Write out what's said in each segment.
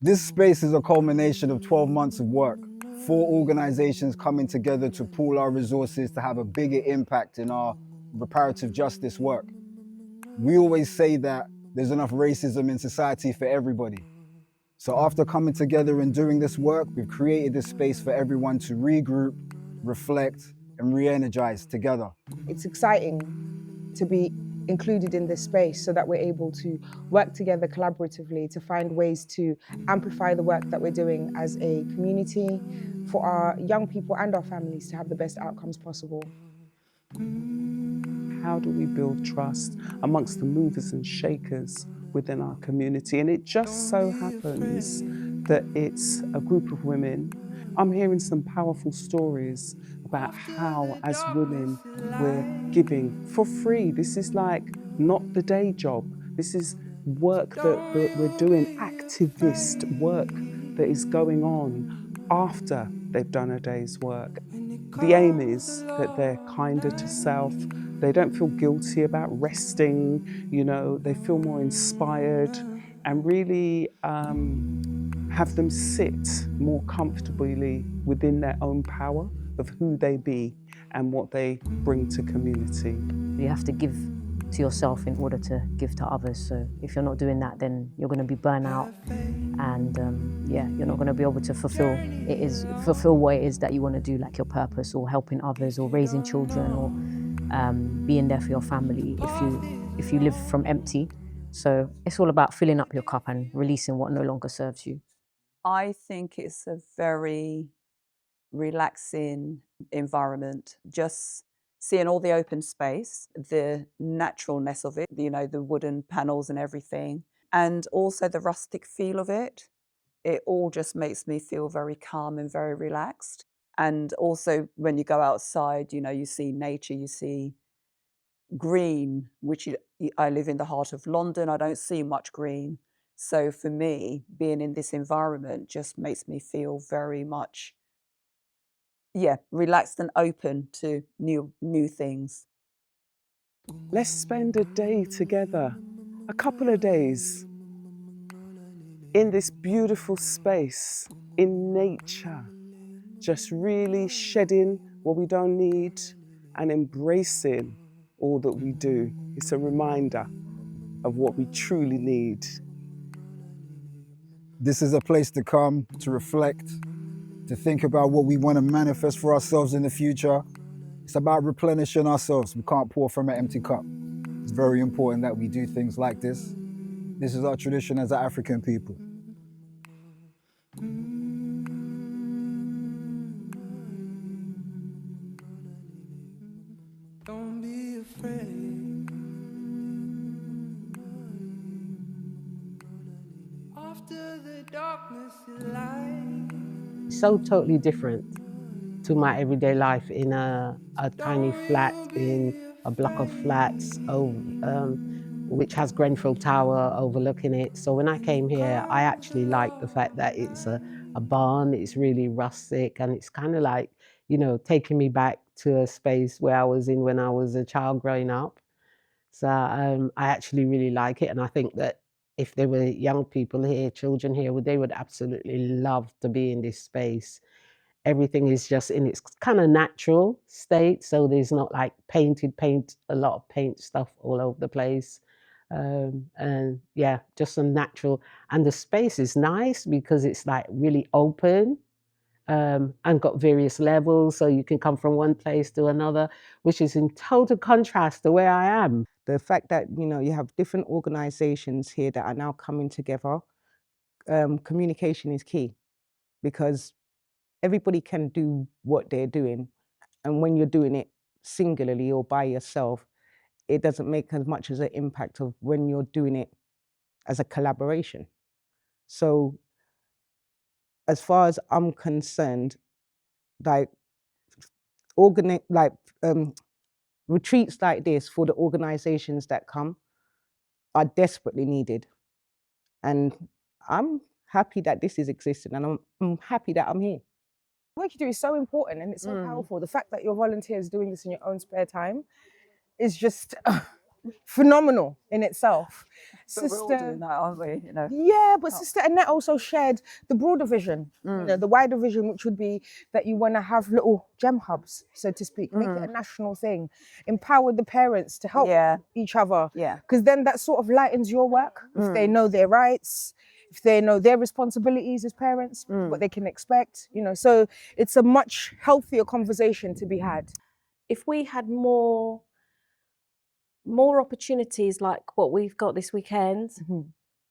This space is a culmination of 12 months of work, 4 organizations coming together to pool our resources to have a bigger impact in our reparative justice work. We always say that there's enough racism in society for everybody. So after coming together and doing this work, we've created this space for everyone to regroup, reflect, and re-energize together. It's exciting to be included in this space so that we're able to work together collaboratively to find ways to amplify the work that we're doing as a community for our young people and our families to have the best outcomes possible. How do we build trust amongst the movers and shakers within our community? And it just so happens that it's a group of women. I'm hearing some powerful stories about how, as women, we're giving for free. This is like not the day job. This is work that we're doing, activist work that is going on after they've done a day's work. The aim is that they're kinder to self. They don't feel guilty about resting, they feel more inspired, and really have them sit more comfortably within their own power of who they be and what they bring to community. You have to give to yourself in order to give to others. So if you're not doing that, then you're going to be burnt out, and you're not going to be able to fulfill what it is that you want to do, like your purpose, or helping others, or raising children, or being there for your family if you live from empty. So it's all about filling up your cup and releasing what no longer serves you. I think it's a very relaxing environment. Just seeing all the open space, the naturalness of it, the wooden panels and everything, and also the rustic feel of it. It all just makes me feel very calm and very relaxed. And also when you go outside, you see nature, you see green, which I live in the heart of London. I don't see much green. So for me, being in this environment just makes me feel very much, relaxed and open to new things. Let's spend a day together, a couple of days, in this beautiful space, in nature, just really shedding what we don't need and embracing all that we do. It's a reminder of what we truly need. This is a place to come, to reflect, to think about what we want to manifest for ourselves in the future. It's about replenishing ourselves. We can't pour from an empty cup. It's very important that we do things like this. This is our tradition as an African people. Don't be afraid. After the darkness is light. So totally different to my everyday life in a tiny flat, in a block of flats, which has Grenfell Tower overlooking it. So when I came here, I actually liked the fact that it's a barn, it's really rustic, and it's kind of like, taking me back to a space where I was in when I was a child growing up. So I actually really like it, and I think that if there were young people here, children here, they would absolutely love to be in this space. Everything is just in its kind of natural state, so there's not like a lot of paint stuff all over the place. And yeah, just some natural, and the space is nice because it's like really open, and got various levels, so you can come from one place to another, which is in total contrast to where I am. The fact that, you have different organizations here that are now coming together, communication is key, because everybody can do what they're doing. And when you're doing it singularly or by yourself, it doesn't make as much as an impact of when you're doing it as a collaboration. So as far as I'm concerned, like retreats like this for the organizations that come are desperately needed. And I'm happy that this is existing, and I'm happy that I'm here. What you do is so important and it's so powerful. The fact that you're volunteers doing this in your own spare time is just phenomenal in itself. But we're all doing that, aren't we? You know. Yeah, but Sister Annette also shared the broader vision, the wider vision, which would be that you want to have little gem hubs, so to speak, make it a national thing, empower the parents to help each other. Yeah. Because then that sort of lightens your work. If they know their rights, if they know their responsibilities as parents, what they can expect, so it's a much healthier conversation to be had. If we had more opportunities like what we've got this weekend,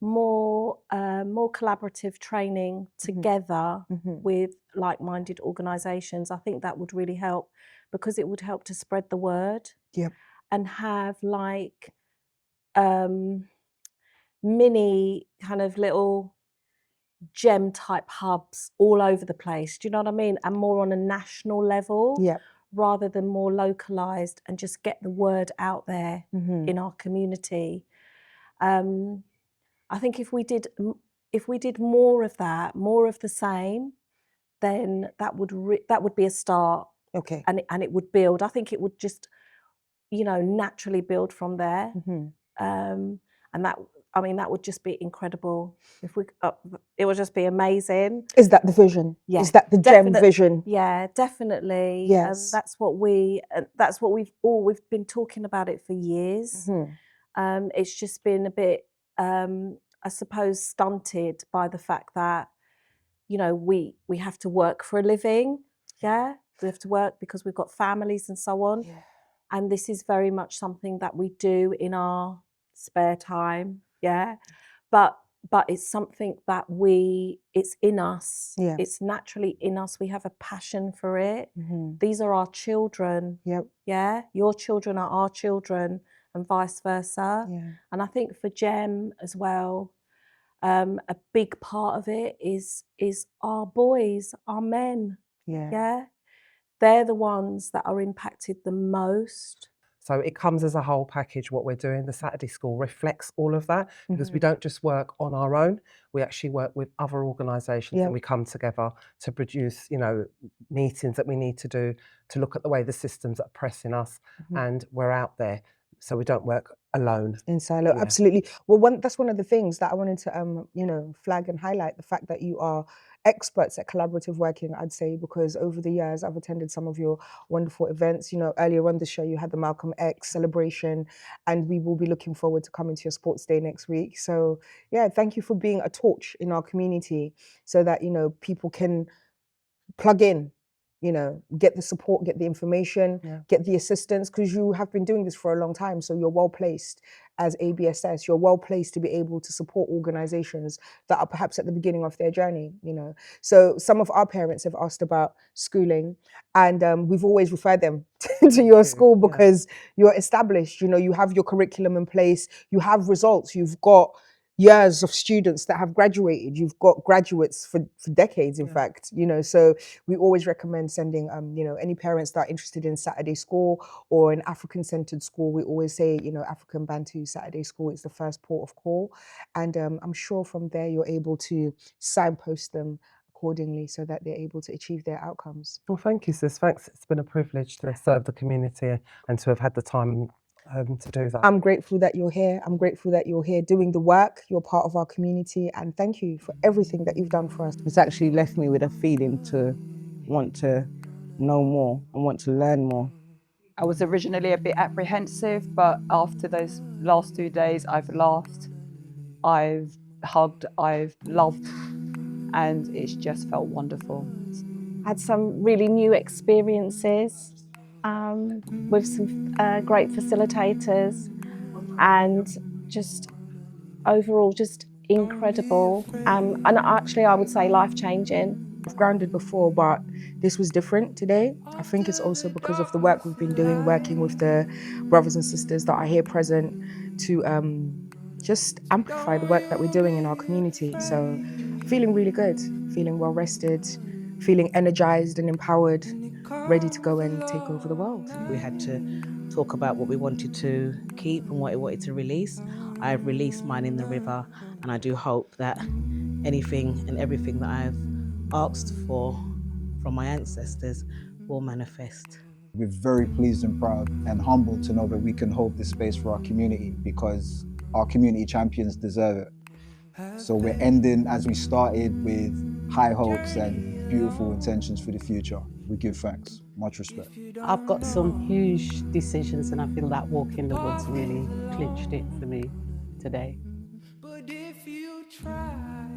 more collaborative training together with like-minded organisations, I think that would really help, because it would help to spread the word. Yep. And have like mini kind of little gem type hubs all over the place. Do you know what I mean? And more on a national level. Yeah. Rather than more localized, and just get the word out there in our community. I think if we did more of that, more of the same, then that would be a start. Okay. And it would build. I think it would just, naturally build from there. And that would just be incredible. If we, it would just be amazing. Is that the vision? Yeah. Is that the gem vision? Yeah, definitely. Yes. That's what we've been talking about it for years. It's just been a bit, I suppose, stunted by the fact that, we have to work for a living. Yeah, we have to work because we've got families and so on. Yeah. And this is very much something that we do in our spare time. Yeah, but it's something that it's in us. Yeah. It's naturally in us. We have a passion for it. These are our children. Yep. Yeah, your children are our children, and vice versa. Yeah. And I think for Gem as well, a big part of it is our boys, our men. Yeah. Yeah, they're the ones that are impacted the most. So it comes as a whole package, what we're doing. The Saturday School reflects all of that, because we don't just work on our own, we actually work with other organisations, and we come together to produce, meetings that we need to do to look at the way the systems are pressing us, and we're out there. So we don't work alone. In silo, absolutely. Well, that's one of the things that I wanted to, flag and highlight, the fact that you are experts at collaborative working, I'd say, because over the years I've attended some of your wonderful events. Earlier on the show you had the Malcolm X celebration, and we will be looking forward to coming to your sports day next week. So yeah, thank you for being a torch in our community, so that people can plug in, get the support, get the information, get the assistance, because you have been doing this for a long time. So you're well placed as ABSS, you're well placed to be able to support organizations that are perhaps at the beginning of their journey, So some of our parents have asked about schooling, and we've always referred them to your school, because you're established, you have your curriculum in place, you have results, you've got years of students that have graduated, you've got graduates for decades, in fact, so we always recommend sending any parents that are interested in Saturday School or an African-centered school. We always say, African Bantu Saturday School is the first port of call, and I'm sure from there you're able to signpost them accordingly, so that they're able to achieve their outcomes. Well, thank you, sis. Thanks. It's been a privilege to serve the community and to have had the time to do that. I'm grateful that you're here. I'm grateful that you're here doing the work. You're part of our community, and thank you for everything that you've done for us. It's actually left me with a feeling to want to know more and want to learn more. I was originally a bit apprehensive, but after those last 2 days, I've laughed, I've hugged, I've loved, and it's just felt wonderful. Had some really new experiences with some great facilitators, and just overall just incredible, and actually I would say life-changing. I've grounded before, but this was different today. I think it's also because of the work we've been doing, working with the brothers and sisters that are here present to just amplify the work that we're doing in our community. So feeling really good, feeling well rested, feeling energized and empowered, ready to go and take over the world. We had to talk about what we wanted to keep and what we wanted to release. I've released mine in the river, and I do hope that anything and everything that I've asked for from my ancestors will manifest. We're very pleased and proud and humbled to know that we can hold this space for our community, because our community champions deserve it. So we're ending as we started, with high hopes and beautiful intentions for the future. We give thanks. Much respect. I've got some huge decisions, and I feel that walk in the woods really clinched it for me today. But if you try